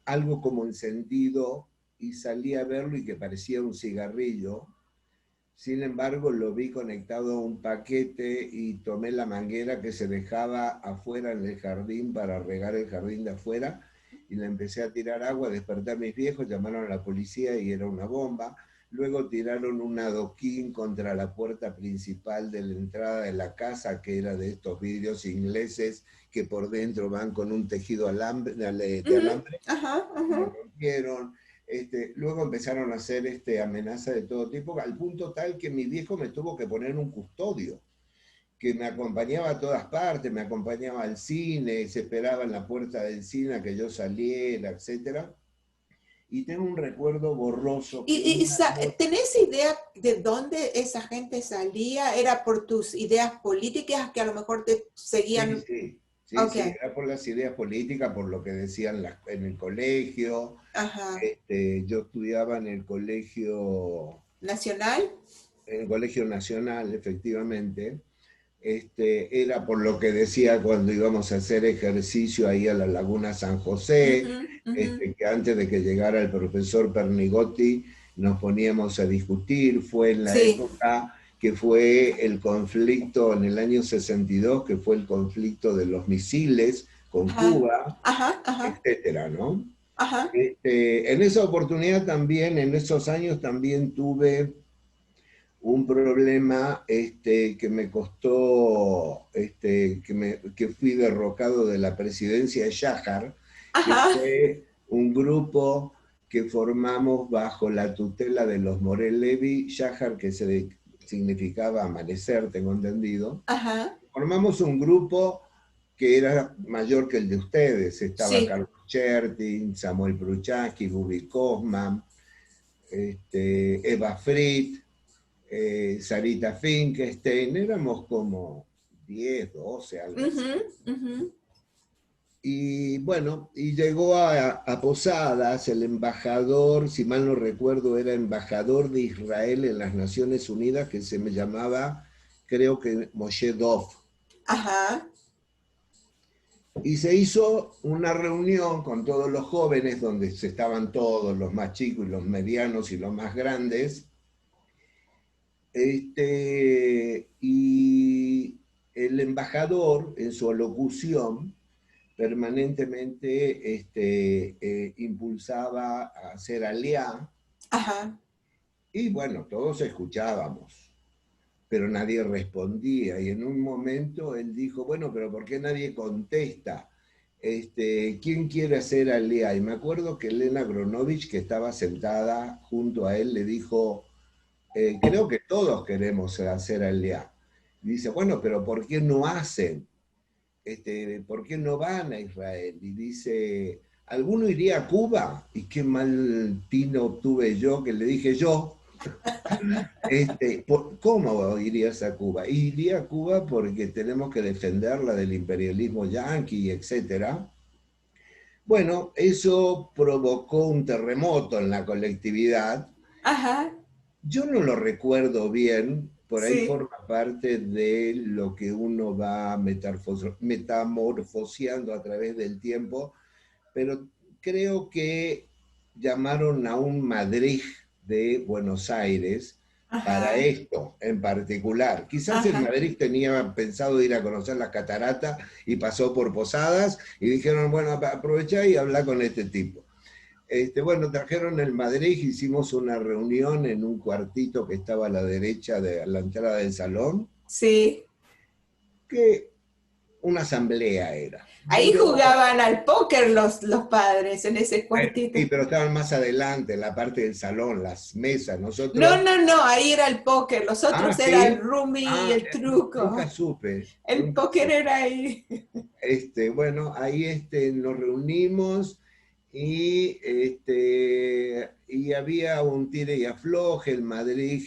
algo como encendido, y salí a verlo y que parecía un cigarrillo. Sin embargo, lo vi conectado a un paquete y tomé la manguera que se dejaba afuera en el jardín para regar el jardín de afuera y le empecé a tirar agua, desperté a mis viejos, llamaron a la policía y era una bomba. Luego tiraron un adoquín contra la puerta principal de la entrada de la casa, que era de estos vidrios ingleses que por dentro van con un tejido de Ujú. alambre. Ajá, ajá. Lo rompieron. Luego empezaron a hacer amenazas de todo tipo, al punto tal que mi viejo me tuvo que poner un custodio, que me acompañaba a todas partes, me acompañaba al cine, se esperaba en la puerta del cine a que yo saliera, etcétera. Y tengo un recuerdo borroso que una noche... ¿Tenés idea de dónde esa gente salía? ¿Era por tus ideas políticas que a lo mejor te Sí, seguían? sí. Sí, Ok. sí, era por las ideas políticas, por lo que decían en el colegio. Ajá. Yo estudiaba ¿Nacional? en el colegio nacional, efectivamente. Era por lo que decía cuando íbamos a hacer ejercicio ahí a la Laguna San José, Ujú, ujú. que antes de que llegara el profesor Pernigotti nos poníamos a discutir. Fue en la Sí. época que fue el conflicto en el año 62, que fue el conflicto de los misiles con Ajá. Cuba, Ajá, ajá, etcétera, ¿no? ajá. En esa oportunidad también, en esos años también tuve un problema que me costó, que fui derrocado de la presidencia de Yahar, que Ajá, fue un grupo que formamos bajo la tutela de los Morel Levy, Yahar, significaba amanecer, tengo entendido. ajá. Formamos un grupo que era mayor que el de ustedes. Estaba Sí. Carlos Chertin, Samuel Pruchaski, Bubi Kosman, Eva Fritz, Sarita Finkelstein, éramos como 10, 12, algo así. Ujú, ujú. Y bueno, y llegó a Posadas el embajador, si mal no recuerdo, era embajador de Israel en las Naciones Unidas, que se me llamaba, creo que Moshe Dov. Ajá. Y se hizo una reunión con todos los jóvenes, donde se estaban todos, los más chicos y los medianos y los más grandes. Y el embajador, en su alocución, permanentemente impulsaba a hacer aliá, Ajá. y bueno, todos escuchábamos, pero nadie respondía. Y en un momento él dijo, bueno, pero ¿por qué nadie contesta? ¿Quién quiere hacer aliá? Y me acuerdo que Elena Gronovich, que estaba sentada junto a él, le dijo, creo que todos queremos hacer aliá. Y dice, bueno, pero ¿por qué no hacen? ¿Por qué no van a Israel? Y dice, ¿alguno iría a Cuba? Y qué mal tino obtuve yo, que le dije yo, ¿cómo irías a Cuba? Iría a Cuba porque tenemos que defenderla del imperialismo yanqui, etcétera. Bueno, eso provocó un terremoto en la colectividad. Ajá. Yo no lo recuerdo bien, por ahí Sí. forma parte de lo que uno va metamorfoseando a través del tiempo, pero creo que llamaron a un Madrid de Buenos Aires para Ajá. esto en particular. Quizás el Ajá. Madrid tenía pensado ir a conocer las cataratas y pasó por Posadas y dijeron, bueno, aprovechá y habla con este tipo. Bueno, trajeron el Madrid, hicimos una reunión en un cuartito que estaba a la derecha de la entrada del salón, Sí. que una asamblea era. Ahí Duró, jugaban al póker los padres en ese sí, cuartito. pero estaban más adelante, en la parte del salón, las mesas. No, Nosotros, no, no, ahí era el póker. Los otros era el sí, rummy y el nunca truco. supe, El nunca póker supe. era ahí. Bueno, ahí nos reunimos y había un tire y afloje, el Madrid,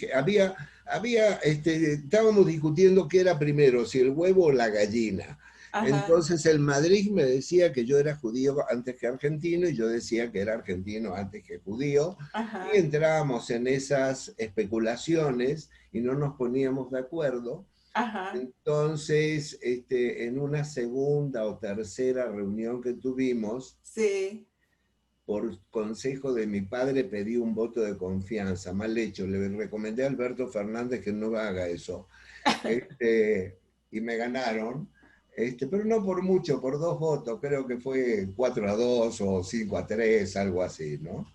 estábamos discutiendo qué era primero, si el huevo o la gallina. Ajá, Entonces el Madrid me decía que yo era judío antes que argentino y yo decía que era argentino antes que judío, y ajá, entrábamos en esas especulaciones y no nos poníamos de acuerdo. ajá. Entonces, en una segunda o tercera reunión que tuvimos, Sí. por consejo de mi padre pedí un voto de confianza, mal hecho, le recomendé a Alberto Fernández que no haga eso. Y me ganaron, pero no por mucho, por 2 votos, creo que fue 4-2 o 5-3, algo así, ¿no?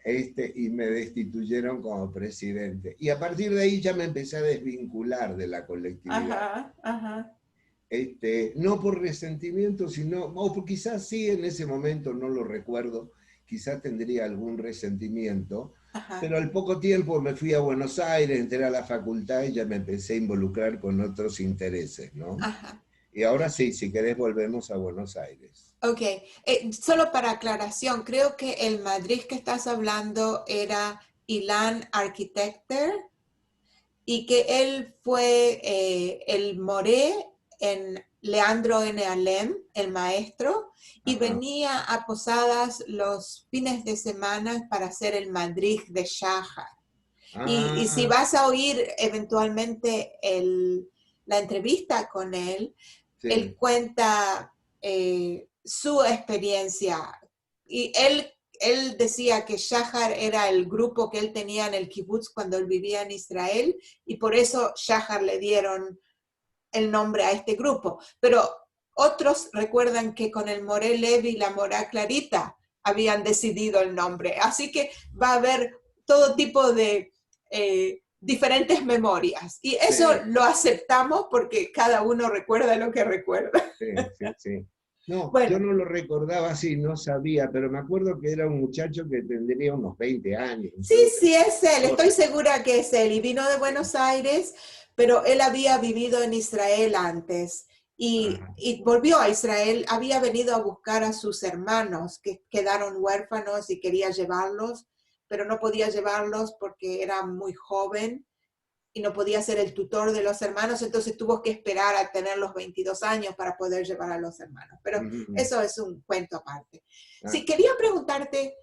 Y me destituyeron como presidente. Y a partir de ahí ya me empecé a desvincular de la colectividad. Ajá, ajá, No por resentimiento, sino, o quizás sí en ese momento, no lo recuerdo, quizás tendría algún resentimiento, ajá, pero al poco tiempo me fui a Buenos Aires, entré a la facultad y ya me empecé a involucrar con otros intereses, ¿no? ajá. Y ahora sí, si querés volvemos a Buenos Aires. Ok, solo para aclaración, creo que el Madrid que estás hablando era Ilan Architecter y que él fue el Moré en Leandro N. Alem, el maestro, y Ajá. venía a Posadas los fines de semana para hacer el Madrid de Shahar. Y si Ah, vas a oír eventualmente la entrevista con él sí, cuenta su experiencia. Y él decía que Shahar era el grupo que él tenía en el kibutz cuando él vivía en Israel, y por eso Shahar le dieron el nombre a este grupo. Pero otros recuerdan que con el Moré Levi y la Morá Clarita habían decidido el nombre. Así que va a haber todo tipo de diferentes memorias. Y eso sí, lo aceptamos porque cada uno recuerda lo que recuerda. sí, sí, sí. No, yo Bueno, no lo recordaba así, no sabía, pero me acuerdo que era un muchacho que tendría unos 20 años, sí, entonces, sí, es él. joven, Estoy segura que es él. Y vino de sí. Buenos Aires, pero él había vivido en Israel antes. Ajá. Y volvió a Israel, había venido a buscar a sus hermanos que quedaron huérfanos y quería llevarlos, pero no podía llevarlos porque era muy joven y no podía ser el tutor de los hermanos, entonces tuvo que esperar a tener los 22 años para poder llevar a los hermanos. Pero Ujú. eso es un cuento aparte. Ah, Sí, quería preguntarte,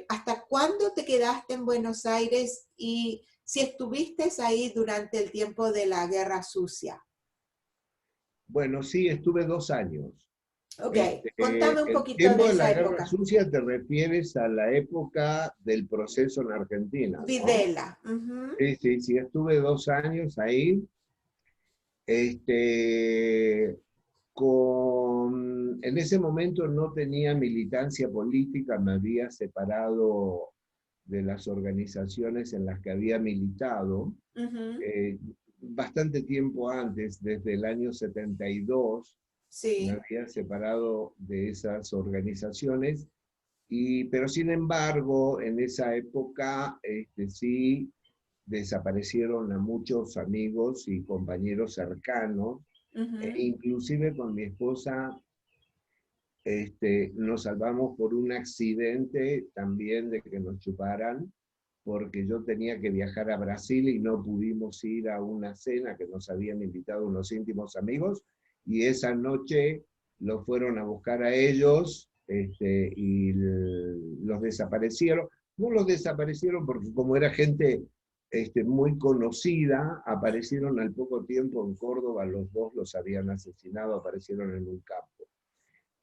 ¿hasta cuándo te quedaste en Buenos Aires y si estuviste ahí durante el tiempo de la Guerra Sucia? bueno, sí, estuve 2 años. Ok, contame un El poquito tiempo de de la esa Guerra época. Sucia te refieres a la época del proceso en Argentina, ¿no? Videla. Ujú, Sí, sí, sí, estuve 2 años ahí. Este, en ese momento no tenía militancia política, me había separado de las organizaciones en las que había militado ujú, eh, bastante tiempo antes, desde el año 72, me sí. había separado de esas organizaciones, pero sin embargo, en esa época sí desaparecieron a muchos amigos y compañeros cercanos, e Ujú, inclusive con mi esposa nos salvamos por un accidente también de que nos chuparan, porque yo tenía que viajar a Brasil y no pudimos ir a una cena que nos habían invitado unos íntimos amigos, y esa noche los fueron a buscar a ellos y los desaparecieron. No los desaparecieron porque como era gente muy conocida, aparecieron al poco tiempo en Córdoba, los dos los habían asesinado, aparecieron en un campo.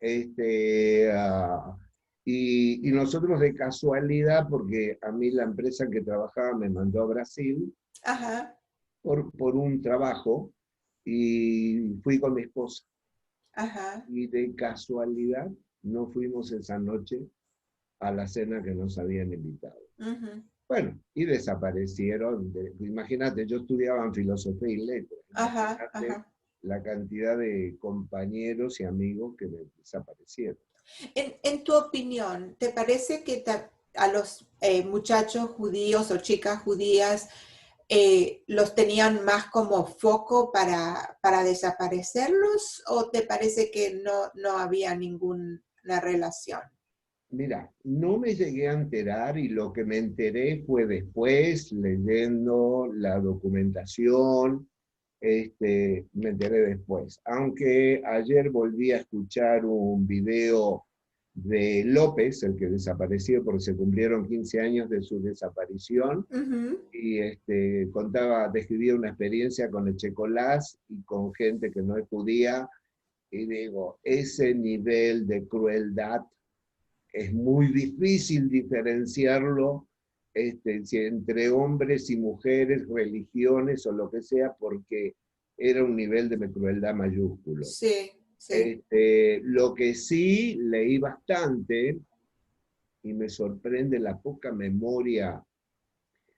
Este, uh, y nosotros de casualidad, porque a mí la empresa en que trabajaba me mandó a Brasil ajá, por un trabajo y fui con mi esposa. ajá. Y de casualidad no fuimos esa noche a la cena que nos habían invitado. Ujú, Bueno, y desaparecieron. Imagínate, yo estudiaba en filosofía y letras. ajá, Imagínate ajá. la cantidad de compañeros y amigos que me desaparecieron. En tu opinión, ¿te parece que a los muchachos judíos o chicas judías los tenían más como foco para desaparecerlos o te parece que no había ninguna relación? Mira, no me llegué a enterar y lo que me enteré fue después, leyendo la documentación, me enteré después. Aunque ayer volví a escuchar un video de López, el que desapareció porque se cumplieron 15 años de su desaparición, Ujú, y describía una experiencia con el Checolás y con gente que no es judía, y digo, ese nivel de crueldad es muy difícil diferenciarlo si entre hombres y mujeres, religiones o lo que sea, porque era un nivel de crueldad mayúsculo. sí, sí. Lo que sí leí bastante, y me sorprende la poca memoria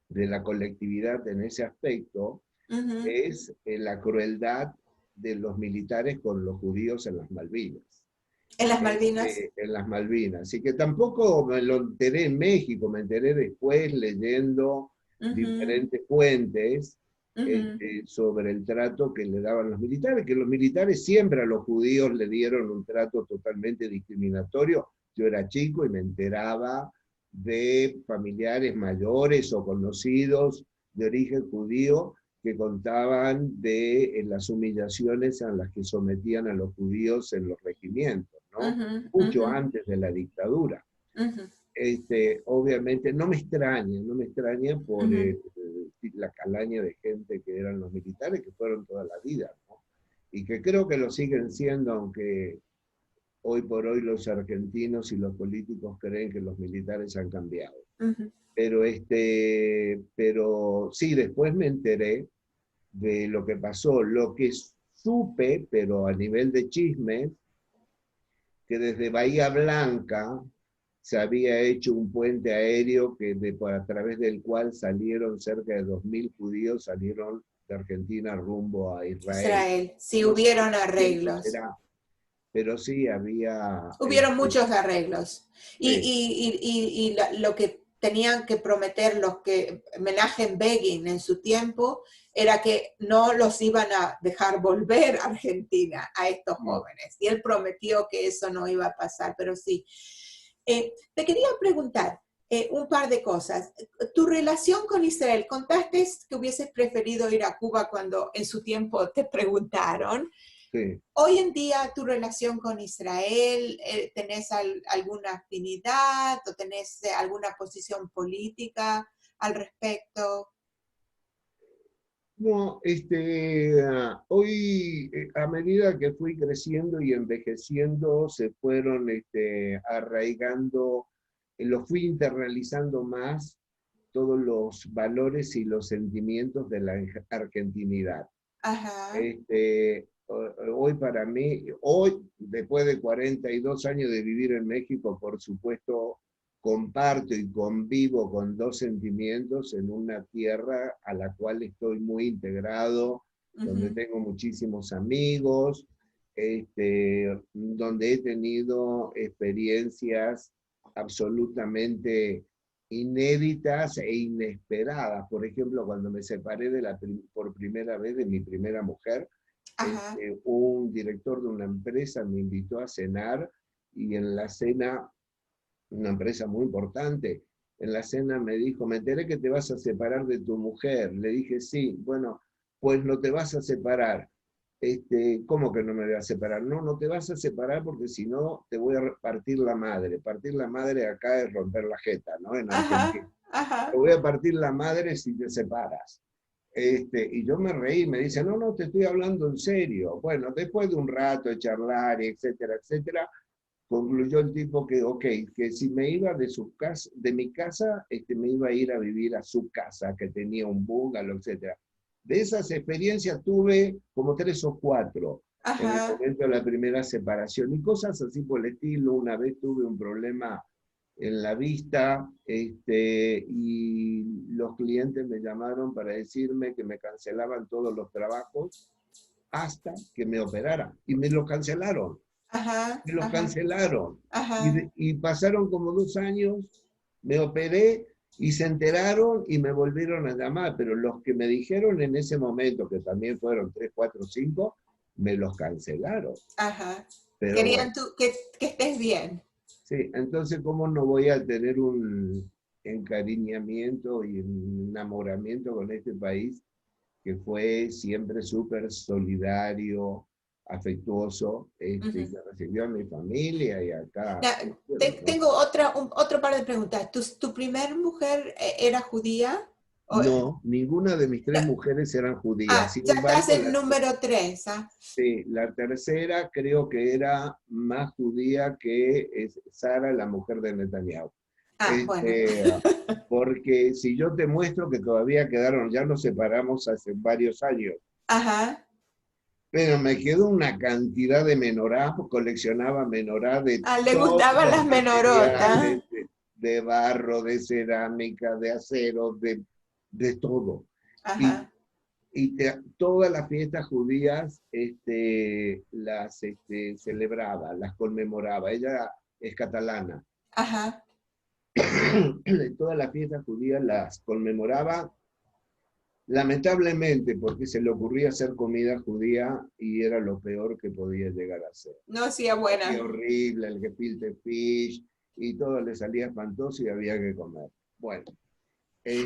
de la colectividad en ese aspecto, Ujú. es la crueldad de los militares con los judíos en las Malvinas. En las Malvinas. En las Malvinas. Así que tampoco me lo enteré en México, me enteré después leyendo Ujú, diferentes fuentes ujú. sobre el trato que le daban los militares, que los militares siempre a los judíos le dieron un trato totalmente discriminatorio. Yo era chico y me enteraba de familiares mayores o conocidos de origen judío que contaban de las humillaciones a las que sometían a los judíos en los regimientos, ¿no? Mucho antes de la dictadura. Obviamente no me extraña por la calaña de gente que eran los militares, que fueron toda la vida, ¿no? Y que creo que lo siguen siendo, aunque hoy por hoy los argentinos y los políticos creen que los militares han cambiado. Pero sí, después me enteré de lo que pasó. Lo que supe, pero a nivel de chismes, que desde Bahía Blanca se había hecho un puente aéreo a través del cual salieron cerca de 2.000 judíos, salieron de Argentina rumbo a Israel. Sí, hubieron arreglos. Pero sí había... Hubieron muchos arreglos. Sí. Y lo que tenían que prometer los que Menachem Begin en su tiempo era que no los iban a dejar volver a Argentina a estos jóvenes. Y él prometió que eso no iba a pasar, pero sí. Te quería preguntar un par de cosas. Tu relación con Israel, contaste que hubieses preferido ir a Cuba cuando en su tiempo te preguntaron. Sí. Hoy en día, tu relación con Israel, ¿tenés alguna afinidad o tenés alguna posición política al respecto? No, hoy, a medida que fui creciendo y envejeciendo, se fueron arraigando, lo fui internalizando más todos los valores y los sentimientos de la argentinidad. Ajá. Hoy para mí, hoy, después de 42 años de vivir en México, por supuesto, comparto y convivo con dos sentimientos en una tierra a la cual estoy muy integrado, donde tengo muchísimos amigos, donde he tenido experiencias absolutamente inéditas e inesperadas. Por ejemplo, cuando me separé por primera vez de mi primera mujer, un director de una empresa me invitó a cenar y en la cena, una empresa muy importante, en la cena me dijo, me enteré que te vas a separar de tu mujer. Le dije, sí, bueno, pues no te vas a separar. ¿Cómo que no me voy a separar? No, no te vas a separar porque si no te voy a partir la madre. Partir la madre acá es romper la jeta, ¿no? En Argentina. Te voy a partir la madre si te separas. Y yo me reí, me dice, no, no, te estoy hablando en serio. Bueno, después de un rato de charlar, etcétera, etcétera, concluyó el tipo que, ok, que si me iba de mi casa, me iba a ir a vivir a su casa, que tenía un bungalow, etcétera. De esas experiencias tuve como 3 o 4 en el momento de la primera separación y cosas así por el estilo. Una vez tuve un problema en la vista y los clientes me llamaron para decirme que me cancelaban todos los trabajos hasta que me operaran y me lo cancelaron. Me lo cancelaron. Y pasaron como 2 años, me operé y se enteraron y me volvieron a llamar, pero los que me dijeron en ese momento, que también fueron 3, 4, 5, me los cancelaron. Pero querían que estés bien. Sí, entonces, ¿cómo no voy a tener un encariñamiento y un enamoramiento con este país que fue siempre súper solidario, afectuoso, que recibió a mi familia y acá? Tengo otro par de preguntas. ¿Tu primer mujer era judía? No, ninguna de mis 3 mujeres eran judías. Sin embargo, estás en número 3. Sí, la tercera creo que era más judía que Sara, la mujer de Netanyahu. Bueno. Porque si yo te muestro que todavía quedaron, ya nos separamos hace varios años. Pero me quedó una cantidad de menorá, coleccionaba menorá de le gustaban las menorotas. De barro, de cerámica, de acero, de todo. Y todas las fiestas judías las celebraba, las conmemoraba. Ella es catalana. Todas las fiestas judías las conmemoraba, lamentablemente, porque se le ocurría hacer comida judía y era lo peor que podía llegar a ser. No hacía buena. Era horrible, el gefilte fish, y todo le salía espantoso y había que comer. Bueno,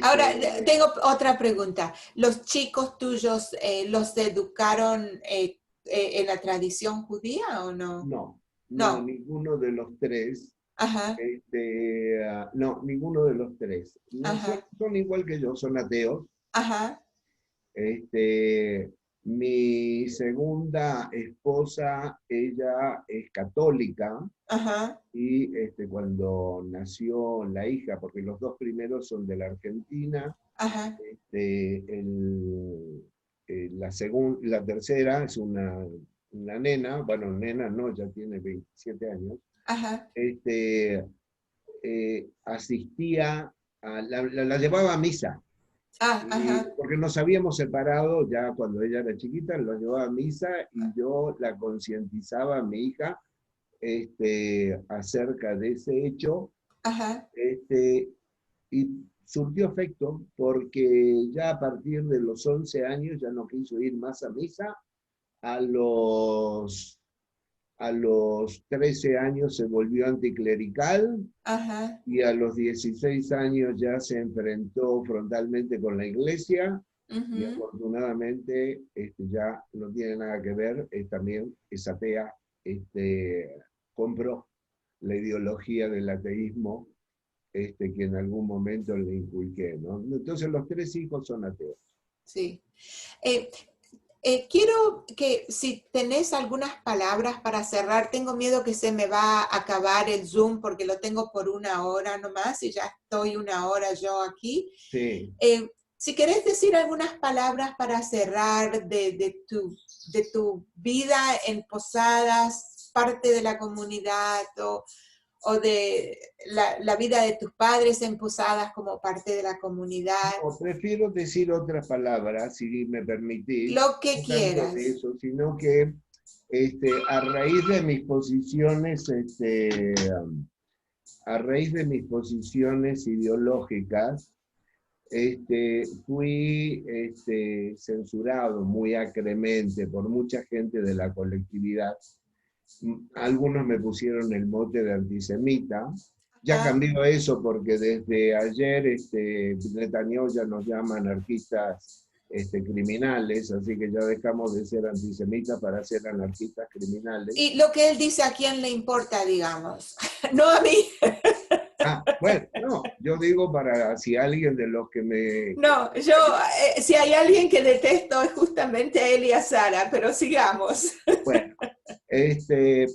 Ahora, Este, tengo otra pregunta. ¿Los chicos tuyos los educaron en la tradición judía o no? no, no, No. ninguno de los tres. Ajá, No, ninguno de los tres. No son, ajá, son igual que yo, son ateos. ajá, Este, mi segunda esposa, ella es católica ajá, y cuando nació la hija, porque los dos primeros son de la Argentina, ajá, la tercera es una nena, bueno, nena no, ya tiene 27 años, ajá. este, asistía, la llevaba a misa, Ah, ajá, porque nos habíamos separado ya cuando ella era chiquita, la llevaba a misa y yo la concientizaba a mi hija acerca de ese hecho, ajá, y surtió efecto porque ya a partir de los 11 años ya no quiso ir más a misa, a los, a los 13 años se volvió anticlerical, ajá. y a los 16 años ya se enfrentó frontalmente con la iglesia, y Ujú. afortunadamente ya no tiene nada que ver, también es atea, compró la ideología del ateísmo que en algún momento le inculqué, ¿no? Entonces los tres hijos son ateos. Sí. Eh, quiero que si tenés algunas palabras para cerrar, tengo miedo que se me va a acabar el Zoom porque lo tengo por 1 hora nomás y ya estoy 1 hora yo aquí. Sí. Si querés decir algunas palabras para cerrar de tu vida en Posadas, parte de la comunidad o de la vida de tus padres en Posadas como parte de la comunidad, No, prefiero decir otras palabras, si me permitís, lo que no tanto de quieras. eso, sino que a raíz de mis posiciones, a raíz de mis posiciones ideológicas, fui censurado muy acremente por mucha gente de la colectividad. Algunos me pusieron el mote de antisemita. Ya Ajá. cambió eso porque desde ayer Netanyahu ya nos llama anarquistas criminales, así que ya dejamos de ser antisemitas para ser anarquistas criminales. Y lo que él dice a quién le importa, digamos, no a mí. Ah, bueno, no, yo digo para si alguien de los que me... No, yo, si hay alguien que detesto es justamente a él y a Sara, pero sigamos. Bueno,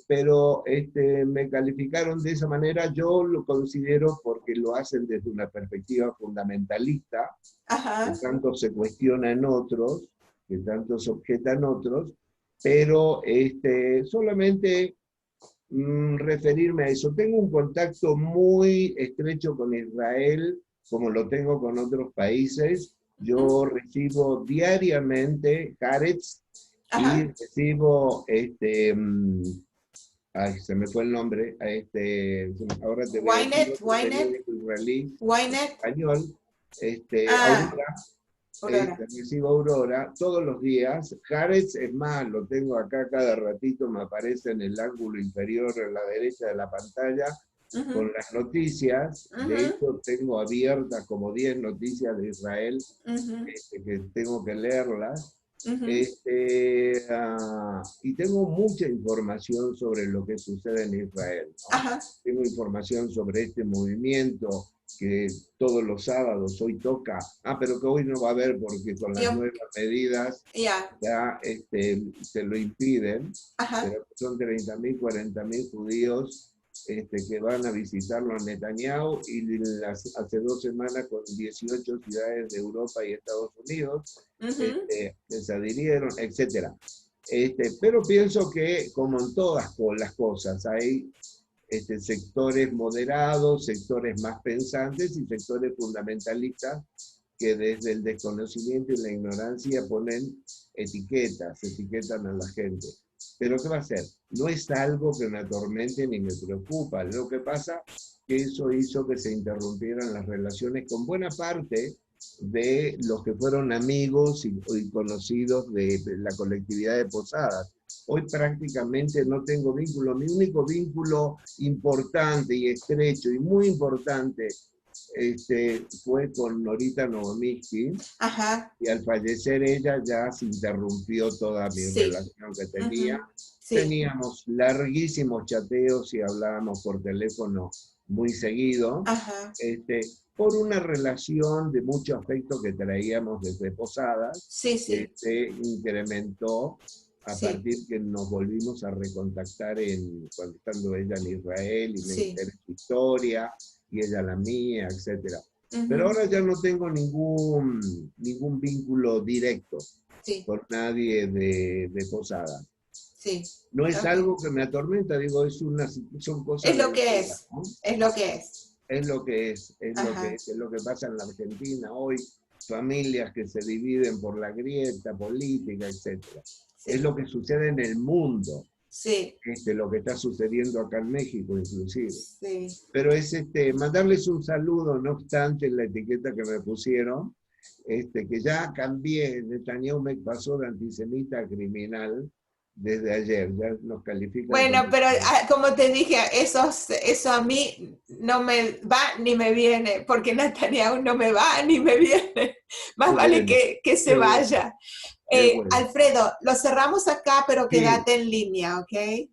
pero me calificaron de esa manera, yo lo considero porque lo hacen desde una perspectiva fundamentalista, que Ajá, tanto se cuestionan otros, que tanto se objetan otros, pero solamente referirme a eso. Tengo un contacto muy estrecho con Israel, como lo tengo con otros países. Yo recibo diariamente Haaretz y ajá. recibo, ay, se me fue el nombre, ahora te voy a decir Wynet, otro Wynet, periódico israelí Wynet. español, Ah, Aurora, Aurora. recibo Aurora todos los días. Haaretz, es más, lo tengo acá cada ratito, me aparece en el ángulo inferior a la derecha de la pantalla Ujú, con las noticias. De ujú, hecho, tengo abiertas como 10 noticias de Israel ujú, que tengo que leerlas. ujú. Y tengo mucha información sobre lo que sucede en Israel, ¿no? Ajá, Tengo información sobre este movimiento que todos los sábados hoy toca, pero que hoy no va a haber porque con las yo, nuevas medidas ya, ya se lo impiden, ajá, pero son 30.000, 40.000 judíos que van a visitarlo a Netanyahu, y hace 2 semanas con 18 ciudades de Europa y Estados Unidos ujú, les adhirieron, etc. Pero pienso que, como en todas las cosas, hay sectores moderados, sectores más pensantes y sectores fundamentalistas que desde el desconocimiento y la ignorancia ponen etiquetan a la gente. Pero ¿qué va a ser? No es algo que me atormente ni me preocupa. Lo que pasa es que eso hizo que se interrumpieran las relaciones con buena parte de los que fueron amigos y conocidos de la colectividad de Posadas. Hoy prácticamente no tengo vínculo. Mi único vínculo importante y estrecho y muy importante fue con Norita Novomirsky, Ajá, y al fallecer ella ya se interrumpió toda mi sí. relación que tenía. Ujú, sí. Teníamos larguísimos chateos y hablábamos por teléfono muy seguido, Ajá, por una relación de mucho afecto que traíamos desde Posadas, sí, que sí, se incrementó a sí, partir que nos volvimos a recontactar cuando estando ella en Israel y me sí. enteré su historia y ella la mía, etc. Pero Ujú, ahora ya no tengo ningún vínculo directo sí, con nadie de Posada. sí. No es Ok. algo que me atormenta, digo, son Es cosas de lo la que vida, es. ¿no? Es lo que es. Es lo que Ajá, es lo que pasa en la Argentina hoy, familias que se dividen por la grieta política, etc. Es sí, lo que sucede en el mundo, sí, lo que está sucediendo acá en México inclusive. sí. Pero es mandarles un saludo, no obstante la etiqueta que me pusieron, que ya cambié, Netanyahu me pasó de antisemita a criminal desde ayer, ya nos califican Bueno, como... pero como te dije, eso a mí no me va ni me viene, porque Netanyahu no me va ni me viene. Más Qué vale bueno, que se qué bueno, vaya. qué bueno. Alfredo, lo cerramos acá, pero Sí, quédate en línea, ¿ok?